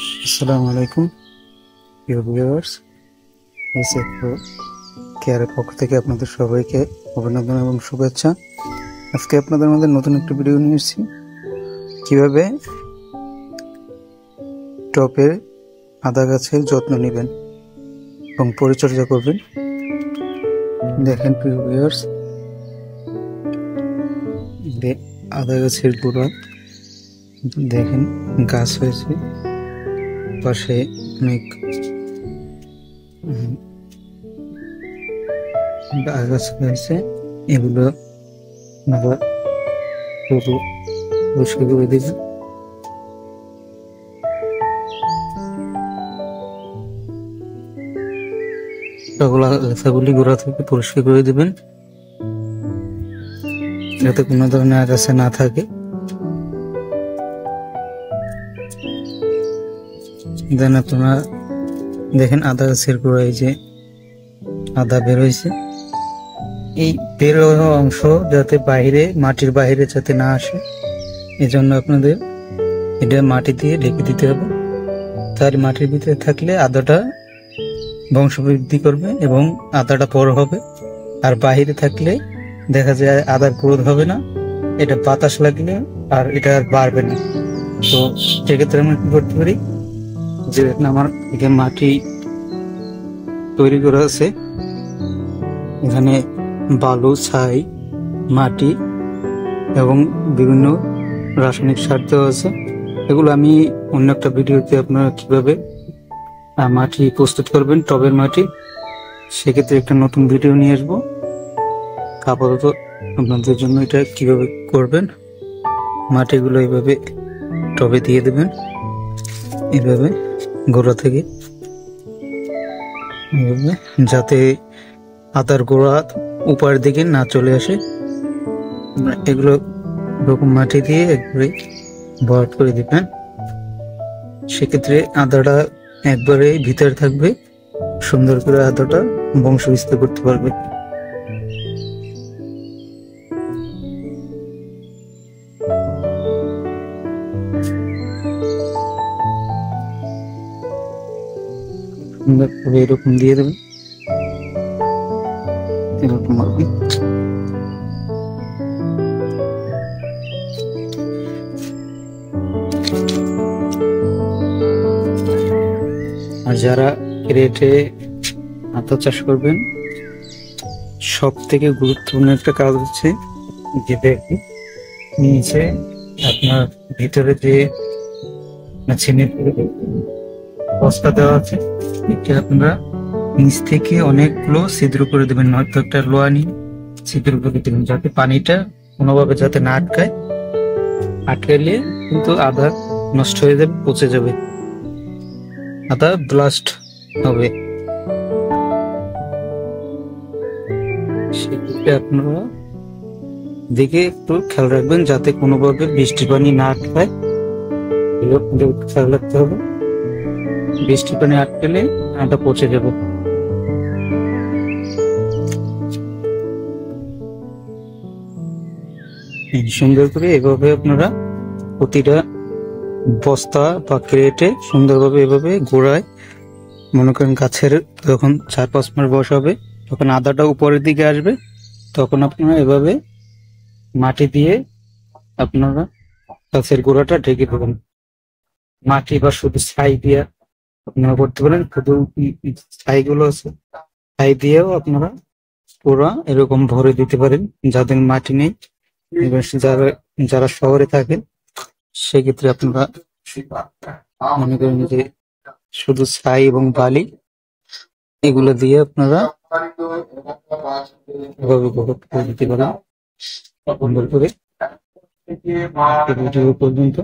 আসসালামু আলাইকুম প্রিয় ভিউয়ার্স, এসএফ কেয়ারের পক্ষ থেকে আপনাদের সবাইকে অভিনন্দন এবং শুভেচ্ছা। আজকে আপনাদের মধ্যে নতুন একটি ভিডিও নিয়ে এসেছি, কীভাবে টবের আদা গাছের যত্ন নেবেন এবং পরিচর্যা করবেন। দেখেন প্রিয় ভিউয়ার্স, আদা গাছের গোড়া দেখেন গাছ হয়েছে, পাশে অনেক গাছ হয়েছে। এগুলো আবার পরিষ্কার করে দিবেন। গাছাগুলি গোড়া থেকে পরিষ্কার করে দিবেন যাতে কোনো ধরনের আগাছা না থাকে। দেন আপনারা দেখেন আদা গাছের গোড়ায় যে আদা বের হয়েছে, এই বের হওয়া অংশ যাতে বাইরে মাটির বাইরে যাতে না আসে, এজন্য আপনাদের এটা মাটি দিয়ে ঢেকে দিতে হবে। তার মাটির ভিতরে থাকলে আদাটা বংশবৃদ্ধি করবে এবং আদাটা বড় হবে। আর বাইরে থাকলে দেখা যায় আদার গ্রোথ হবে না, এটা বাতাস লাগলে আর এটা আর বাড়বে না। তো সেক্ষেত্রে আমরা কি করতে পারি, যে আমার এখানে মাটি তৈরি করা আছে, এখানে বালু, ছাই, মাটি এবং বিভিন্ন রাসায়নিক সার দেওয়া আছে। এগুলো আমি অন্য একটা ভিডিওতে আপনারা কিভাবে মাটি প্রস্তুত করবেন, টবের মাটি, সেক্ষেত্রে একটা নতুন ভিডিও নিয়ে আসবো। আপাতত আপনাদের জন্য এটা কিভাবে করবেন, মাটিগুলো এইভাবে টবে দিয়ে দেবেন, এইভাবে গোড়া থেকে, যাতে আদার গোড়া উপরের দিকে না চলে আসে। এগুলো এরকম মাটি দিয়ে একবারে ভরাট করে দিবেন, সেক্ষেত্রে আদাটা একবারে ভিতরে থাকবে, সুন্দর করে আদাটা বংশ বিস্তার করতে পারবে। সুন্দর করে এরকম দিয়ে দেবেন, এরকম হবে। আর যারা ক্রেটে আদা চাষ করবেন, সব থেকে গুরুত্বপূর্ণ একটা কাজ হচ্ছে যে দেখুন নিচে আপনার ভিতরে যে বস্তা দেওয়া আছে, এটা আপনারা নিচ থেকে অনেকগুলো ছিদ্র করে দেবেন, নয়তো একটা লোহা নিয়ে ছিদ্র করে দেবেন, যাতে পানিটা কোনোভাবে যাতে না আটকায়। আটকাইলে কিন্তু আদা নষ্ট হয়ে যাবে, পচে যাবে, আদা ব্লাস্ট হবে। সেক্ষেত্রে আপনারা দিকে একটু খেয়াল রাখবেন যাতে কোনোভাবে বৃষ্টি পানি না আটকায়, খেয়াল রাখতে হবে। বৃষ্টি পানি আটকালে আদা পচে যাবে। সুন্দর করে এভাবে আপনারা প্রতিটা বস্তা বা ক্রেটে সুন্দরভাবে এভাবে গোড়ায়, মনে করেন গাছের যখন 4-5 মাস বয়স হবে, তখন আদাটা উপরের দিকে আসবে, তখন আপনারা এভাবে মাটি দিয়ে আপনারা গাছের গোড়াটা ঢেকে দেবেন। মাটি বা শুধু ছাই দিয়ে আপনারা করতে পারেন, শুধু ছাইগুলো আছে, ছাই দিয়েও আপনারা পুরো এরকম ভরে দিতে পারেন। যাদের মাটি নেই, যারা যারা শহরে থাকেন, সেক্ষেত্রে আপনারা মনে করেন যে শুধু ছাই এবং বালি, এগুলো দিয়ে আপনারা দিতে পারেন। সুন্দর করে পর্যন্ত